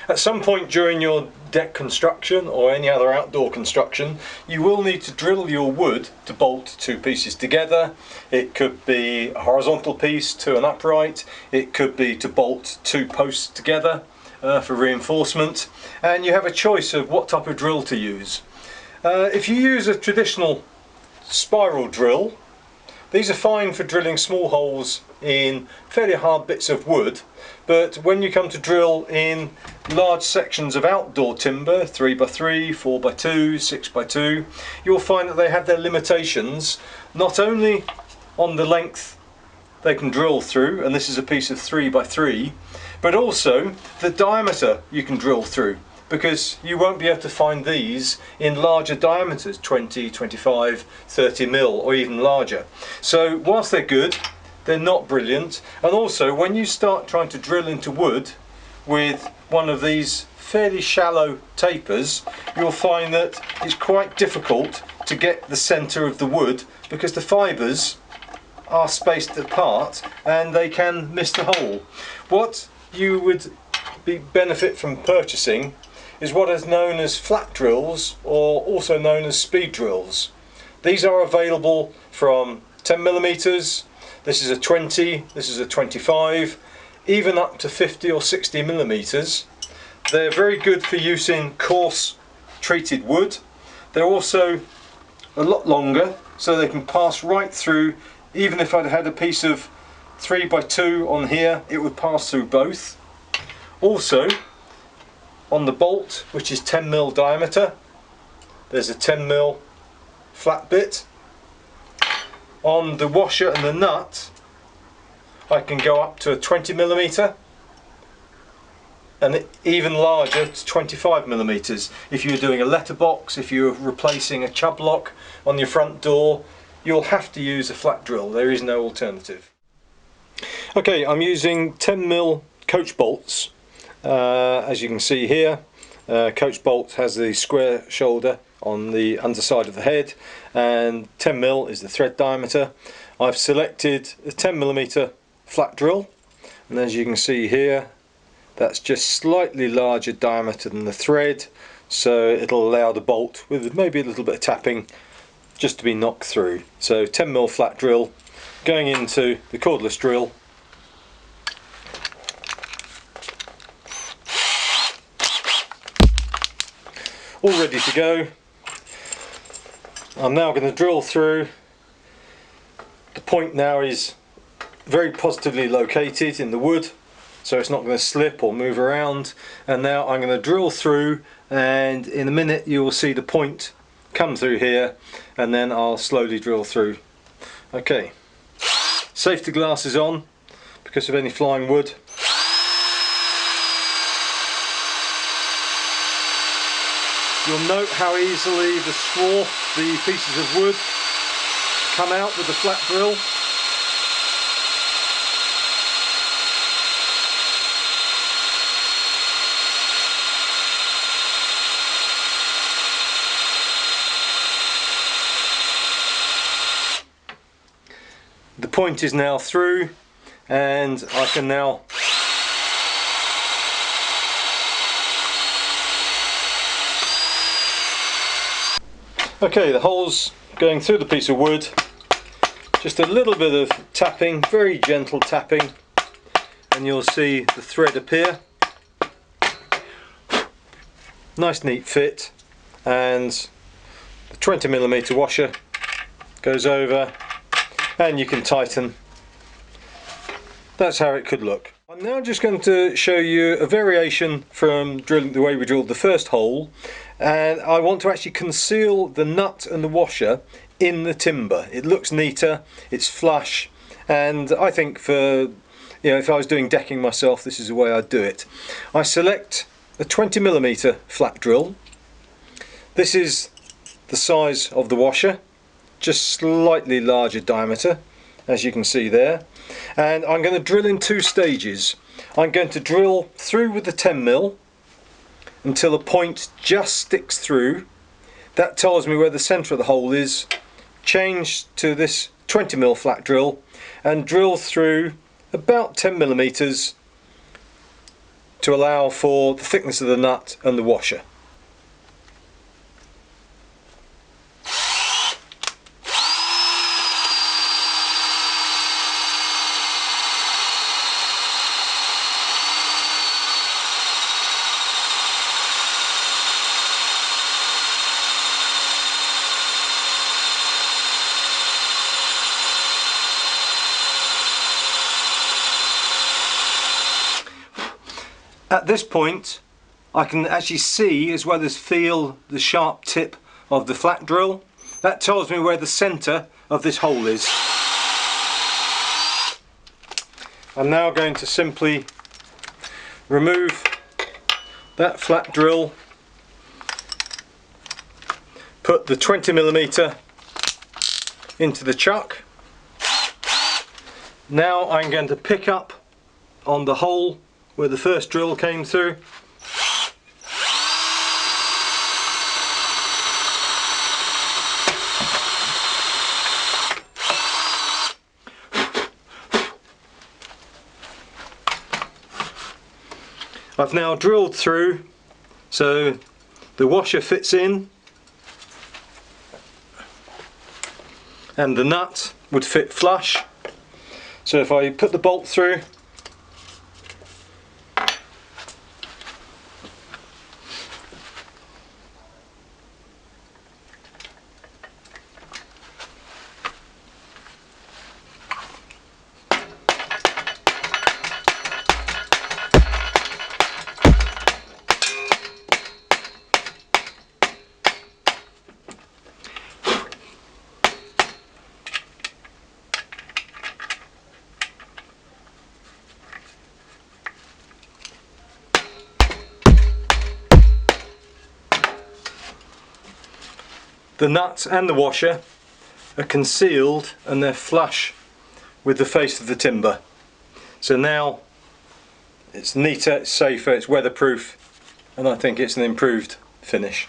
At some point during your deck construction or any other outdoor construction, you will need to drill your wood to bolt two pieces together. It could be a horizontal piece to an upright, it could be to bolt two posts together for reinforcement, and you have a choice of what type of drill to use. If you use a traditional spiral drill, these are fine for drilling small holes in fairly hard bits of wood, but when you come to drill in large sections of outdoor timber, 3x3, 4x2, 6x2, you'll find that they have their limitations, not only on the length they can drill through, and this is a piece of 3x3, but also the diameter you can drill through, because you won't be able to find these in larger diameters, 20, 25, 30 mil or even larger. So whilst they're good, they're not brilliant. And also when you start trying to drill into wood with one of these fairly shallow tapers, you'll find that it's quite difficult to get the centre of the wood because the fibres are spaced apart and they can miss the hole. What you would benefit from purchasing is what is known as flat drills, or also known as speed drills. These are available from 10mm, this is a 20, this is a 25, even up to 50 or 60mm. They're very good for use in coarse treated wood. They're also a lot longer, so they can pass right through. Even if I'd had a piece of 3x2 on here, it would pass through both. Also, on the bolt, which is 10mm diameter, there's a 10mm flat bit. On the washer and the nut, I can go up to a 20mm, and even larger to 25mm. If you're doing a letterbox, if you're replacing a chub lock on your front door, you'll have to use a flat drill. There is no alternative. Okay, I'm using 10mm coach bolts. As you can see here, coach bolt has the square shoulder on the underside of the head, and 10mm is the thread diameter. I've selected a 10mm flat drill, and as you can see here, that's just slightly larger diameter than the thread, so it'll allow the bolt with maybe a little bit of tapping just to be knocked through. So 10mm flat drill going into the cordless drill. All ready to go. I'm now going to drill through. The point now is very positively located in the wood, so it's not going to slip or move around. And now I'm going to drill through, and in a minute you will see the point come through here, and then I'll slowly drill through. Okay, safety glasses on because of any flying wood. You'll note how easily the pieces of wood come out with the flat drill. The point is now through, and I can now okay, the hole's going through the piece of wood. Just a little bit of tapping, very gentle tapping, and you'll see the thread appear. Nice neat fit, and the 20mm washer goes over, and you can tighten. That's how it could look. I'm now just going to show you a variation from drilling the way we drilled the first hole, and I want to actually conceal the nut and the washer in the timber. It looks neater, it's flush, and I think for, if I was doing decking myself, this is the way I'd do it. I select a 20mm flat drill. This is the size of the washer, just slightly larger diameter, as you can see there. And I'm going to drill in two stages. I'm going to drill through with the 10mm until a point just sticks through. That tells me where the centre of the hole is. Change to this 20mm flat drill and drill through about 10mm to allow for the thickness of the nut and the washer. At this point I can actually see as well as feel the sharp tip of the flat drill. That tells me where the centre of this hole is. I'm now going to simply remove that flat drill, put the 20mm into the chuck. Now I'm going to pick up on the hole where the first drill came through. I've now drilled through so the washer fits in and the nut would fit flush. So if I put the bolt through, the nut and the washer are concealed and they're flush with the face of the timber. So now it's neater, it's safer, it's weatherproof, and I think it's an improved finish.